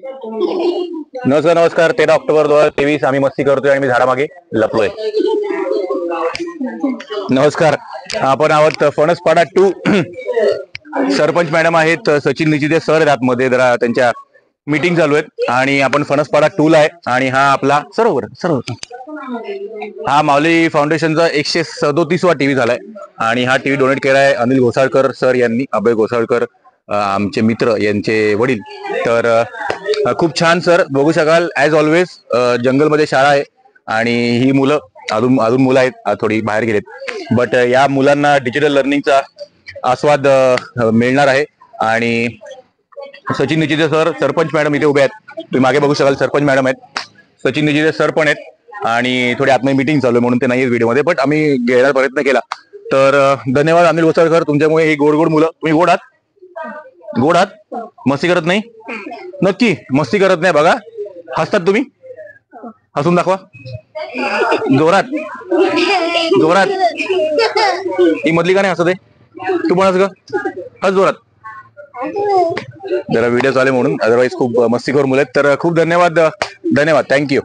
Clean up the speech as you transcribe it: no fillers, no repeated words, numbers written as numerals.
नमस्कार नमस्कार. 13 ऑक्टोबर 2023 आम्ही मस्ती करतोय आणि मी झाडामागे लपलोय. नमस्कार. आपण आहोत फणसपाडा 2. सरपंच मॅडम आहेत, सचिन निचिते सर आहेत आतमध्ये, जरा त्यांच्या मीटिंग चालू आहेत आणि आपण फणसपाडा 2 ला आहे. आणि हा आपला हा माऊली फाउंडेशनचा 137वा टीव्ही झालाय आणि हा टीव्ही डोनेट केलाय अनिल घोसाळकर सर यांनी, अभय घोसाळकर आमचे मित्र यांचे वडील. तर खूप छान सर, बघू शकाल ऍज ऑलवेज जंगलमध्ये शाळा आहे आणि ही मुलं अजून अजून मुलं आहेत, थोडी बाहेर गेलेत, बट या मुलांना डिजिटल लर्निंगचा आस्वाद मिळणार आहे. आणि सचिन निचिते सर, सरपंच मॅडम इथे उभे आहेत, तुम्ही मागे बघू शकाल सरपंच मॅडम आहेत, सचिन निचिते सर पण आहेत आणि थोडी आतमध्ये मीटिंग चालू आहे म्हणून ते नाही व्हिडिओमध्ये, बट आम्ही घेण्याचा प्रयत्न केला. तर धन्यवाद अनिल घोसाळकर, तुमच्यामुळे ही गोड गोड मुलं. तुम्ही गोड आहात, गोड आहात, मस्ती करत नाही, नक्की मस्ती करत नाही बघा, हसतात तुम्ही, हसून दाखवा जोरात जोरात. ही मधली का नाही हसत आहे, तू पण हस ग, हस जोरात. जरा व्हिडिओ चालू म्हणून, अदरवाईज खूप मस्तीखोर मुलं आहेत. तर खूप धन्यवाद, धन्यवाद, थँक्यू.